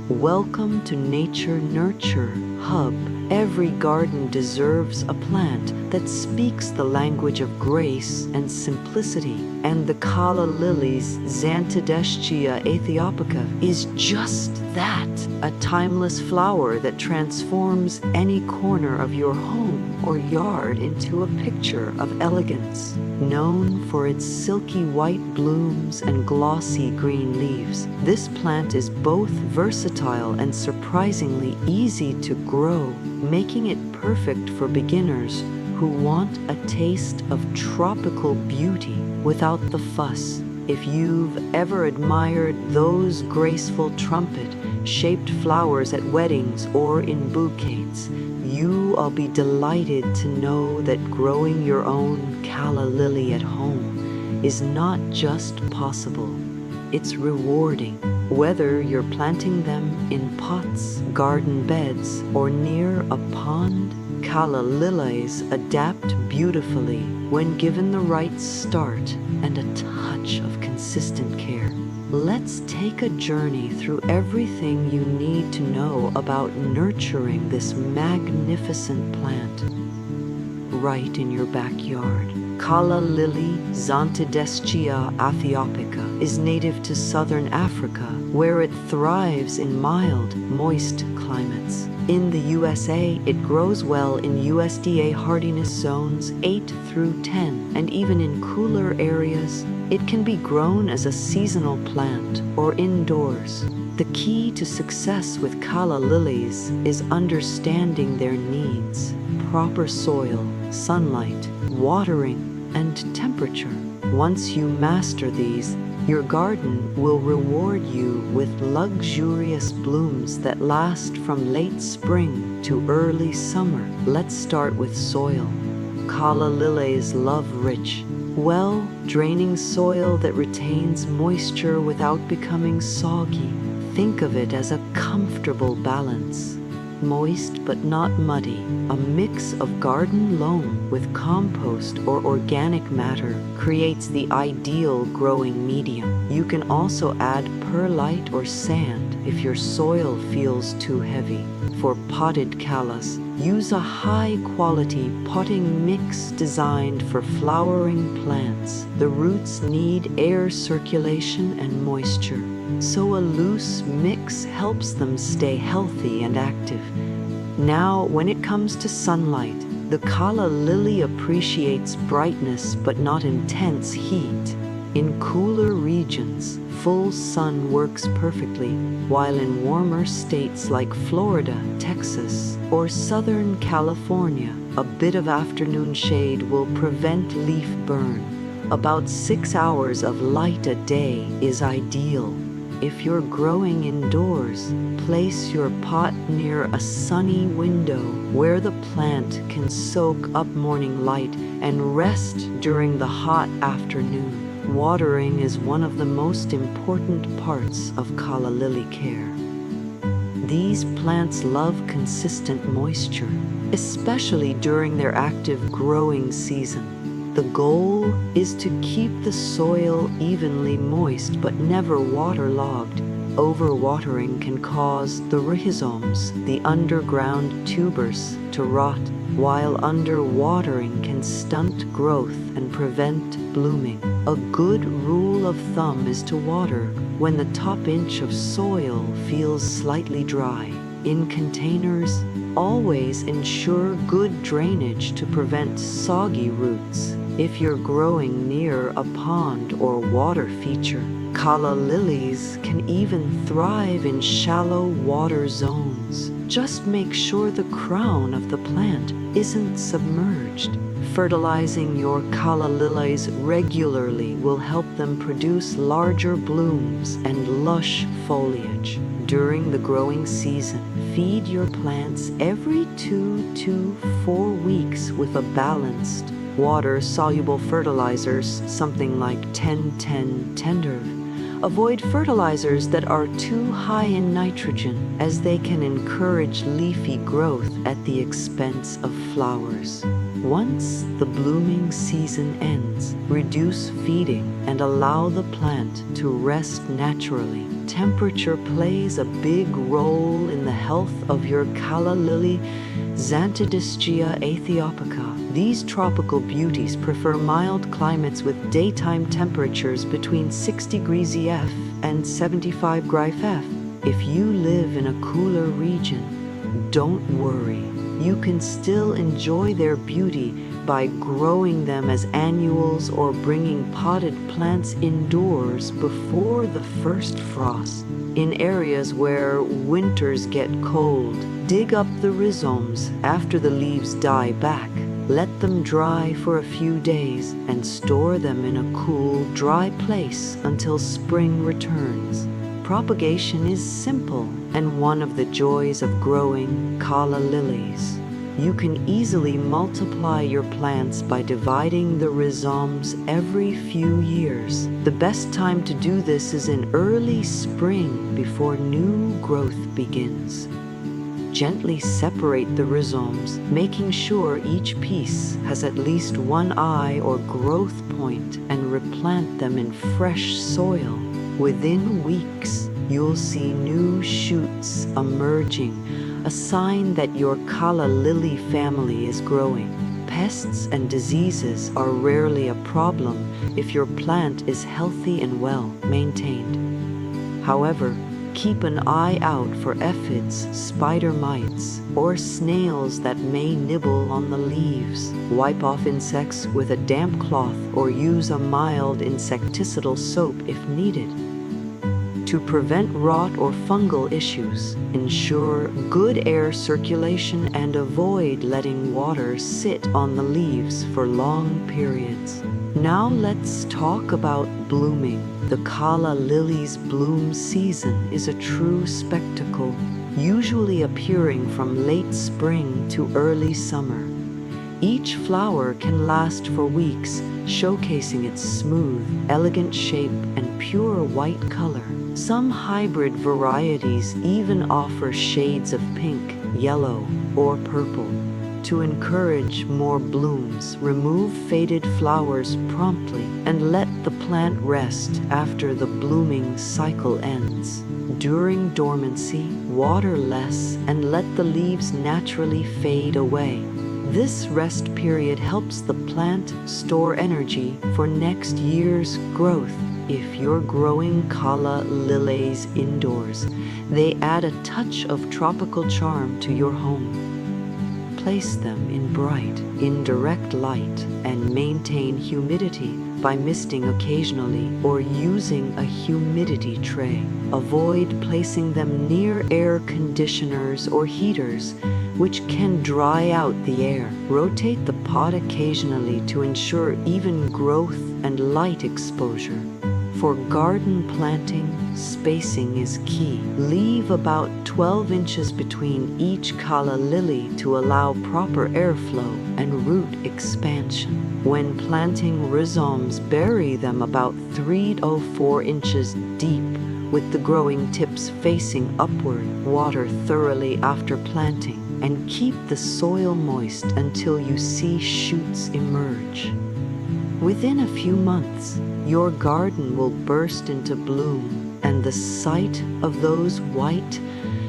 Welcome to Nature Nurture Hub. Every garden deserves a plant that speaks the language of grace and simplicity, and the Calla Lilies, Zantedeschia aethiopica, is just that, a timeless flower that transforms any corner of your home or yard into a picture of elegance. Known for its silky white blooms and glossy green leaves, this plant is both versatile and surprisingly easy to grow, making it perfect for beginners who want a taste of tropical beauty without the fuss. If you've ever admired those graceful trumpet-shaped flowers at weddings or in bouquets, you'll be delighted to know that growing your own Calla Lily at home is not just possible, it's rewarding. Whether you're planting them in pots, garden beds, or near a pond, Calla Lilies adapt beautifully when given the right start and a touch of consistent care. Let's take a journey through everything you need to know about nurturing this magnificent plant right in your backyard. Calla Lily, Zantedeschia aethiopica, is native to southern Africa, where it thrives in mild, moist climates. In the USA, it grows well in USDA hardiness zones 8 through 10, and even in cooler areas, it can be grown as a seasonal plant or indoors. The key to success with Calla Lilies is understanding their needs: proper soil, sunlight, watering, and temperature. Once you master these, your garden will reward you with luxurious blooms that last from late spring to early summer. Let's start with soil. Calla Lilies love rich, well-draining soil that retains moisture without becoming soggy. Think of it as a comfortable balance. Moist but not muddy, a mix of garden loam with compost or organic matter creates the ideal growing medium. You can also add perlite or sand if your soil feels too heavy. For potted callas, use a high-quality potting mix designed for flowering plants. The roots need air circulation and moisture, so a loose mix helps them stay healthy and active. Now, when it comes to sunlight, the Calla Lily appreciates brightness but not intense heat. In cooler regions, full sun works perfectly, while in warmer states like Florida, Texas, or Southern California, a bit of afternoon shade will prevent leaf burn. About 6 hours of light a day is ideal. If you're growing indoors, place your pot near a sunny window where the plant can soak up morning light and rest during the hot afternoon. Watering is one of the most important parts of Calla Lily care. These plants love consistent moisture, especially during their active growing season. The goal is to keep the soil evenly moist but never waterlogged. Overwatering can cause the rhizomes, the underground tubers, to rot, while underwatering can stunt growth and prevent blooming. A good rule of thumb is to water when the top inch of soil feels slightly dry. In containers, always ensure good drainage to prevent soggy roots. If you're growing near a pond or water feature, Calla Lilies can even thrive in shallow water zones. Just make sure the crown of the plant isn't submerged. Fertilizing your Calla Lilies regularly will help them produce larger blooms and lush foliage. During the growing season, feed your plants every 2 to 4 weeks with a balanced, water-soluble fertilizers, something like 10-10-10. Avoid fertilizers that are too high in nitrogen, as they can encourage leafy growth at the expense of flowers. Once the blooming season ends, reduce feeding and allow the plant to rest naturally. Temperature plays a big role in the health of your Calla Lily, Zantedeschia aethiopica. These tropical beauties prefer mild climates with daytime temperatures between 60 degrees F and 75 degrees F. If you live in a cooler region, don't worry. You can still enjoy their beauty by growing them as annuals or bringing potted plants indoors before the first frost. In areas where winters get cold, dig up the rhizomes after the leaves die back. Let them dry for a few days and store them in a cool, dry place until spring returns. Propagation is simple and one of the joys of growing Calla lilies. You can easily multiply your plants by dividing the rhizomes every few years. The best time to do this is in early spring before new growth begins. Gently separate the rhizomes, making sure each piece has at least one eye or growth point, and replant them in fresh soil. Within weeks, you'll see new shoots emerging, a sign that your Calla Lily family is growing. Pests and diseases are rarely a problem if your plant is healthy and well maintained. However, keep an eye out for aphids, spider mites, or snails that may nibble on the leaves. Wipe off insects with a damp cloth or use a mild insecticidal soap if needed. To prevent rot or fungal issues, ensure good air circulation and avoid letting water sit on the leaves for long periods. Now let's talk about blooming. The Calla Lily's bloom season is a true spectacle, usually appearing from late spring to early summer. Each flower can last for weeks, showcasing its smooth, elegant shape and pure white color. Some hybrid varieties even offer shades of pink, yellow, or purple. To encourage more blooms, remove faded flowers promptly and let the plant rest after the blooming cycle ends. During dormancy, water less and let the leaves naturally fade away. This rest period helps the plant store energy for next year's growth. If you're growing Calla lilies indoors, they add a touch of tropical charm to your home. Place them in bright, indirect light and maintain humidity by misting occasionally or using a humidity tray. Avoid placing them near air conditioners or heaters, which can dry out the air. Rotate the pot occasionally to ensure even growth and light exposure. For garden planting, spacing is key. Leave about 12 inches between each Calla lily to allow proper airflow and root expansion. When planting rhizomes, bury them about 3 to 4 inches deep with the growing tips facing upward. Water thoroughly after planting and keep the soil moist until you see shoots emerge. Within a few months, your garden will burst into bloom, and the sight of those white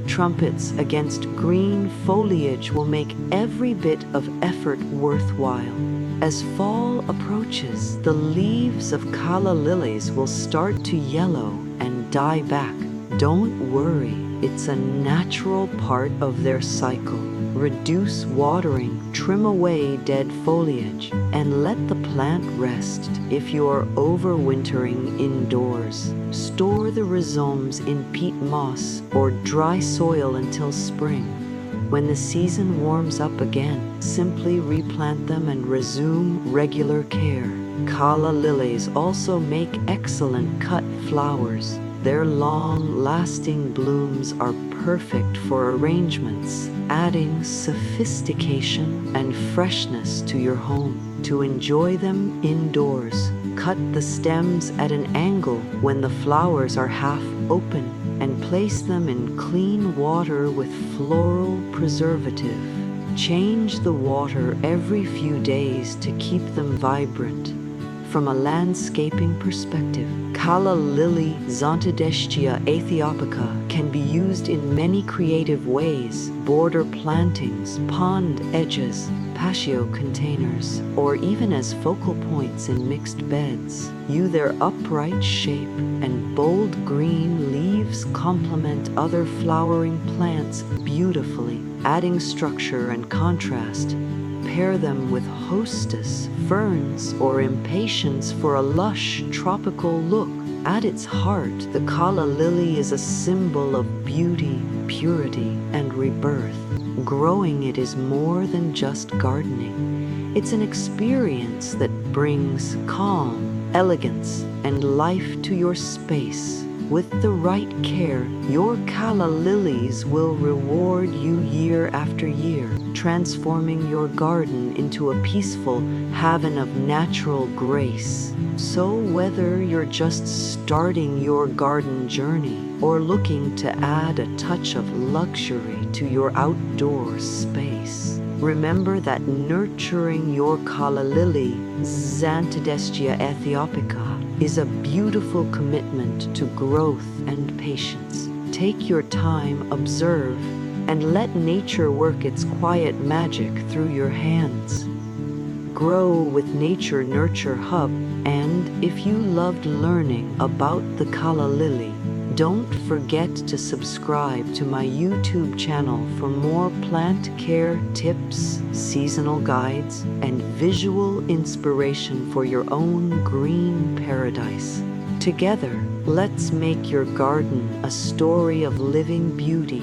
trumpets against green foliage will make every bit of effort worthwhile. As fall approaches, the leaves of Calla lilies will start to yellow and die back. Don't worry, it's a natural part of their cycle. Reduce watering, trim away dead foliage, and let the plant rest. If you are overwintering indoors, store the rhizomes in peat moss or dry soil until spring. When the season warms up again, simply replant them and resume regular care. Calla lilies also make excellent cut flowers. Their long-lasting blooms are perfect for arrangements, adding sophistication and freshness to your home. To enjoy them indoors, cut the stems at an angle when the flowers are half open and place them in clean water with floral preservative. Change the water every few days to keep them vibrant. From a landscaping perspective, Calla Lily Zantedeschia aethiopica can be used in many creative ways: border plantings, pond edges, patio containers, or even as focal points in mixed beds. Their upright shape and bold green leaves complement other flowering plants beautifully, adding structure and contrast. Pair them with hostess, ferns, or impatiens for a lush, tropical look. At its heart, the Calla lily is a symbol of beauty, purity, and rebirth. Growing it is more than just gardening. It's an experience that brings calm, elegance, and life to your space. With the right care, your Calla lilies will reward you year after year, transforming your garden into a peaceful haven of natural grace. So whether you're just starting your garden journey or looking to add a touch of luxury to your outdoor space, remember that nurturing your Calla lily, Zantedeschia aethiopica, is a beautiful commitment to growth and patience. Take your time, observe, and let nature work its quiet magic through your hands. Grow with Nature Nurture Hub, and if you loved learning about the Calla lily, don't forget to subscribe to my YouTube channel for more plant care tips, seasonal guides, and visual inspiration for your own green paradise. Together, let's make your garden a story of living beauty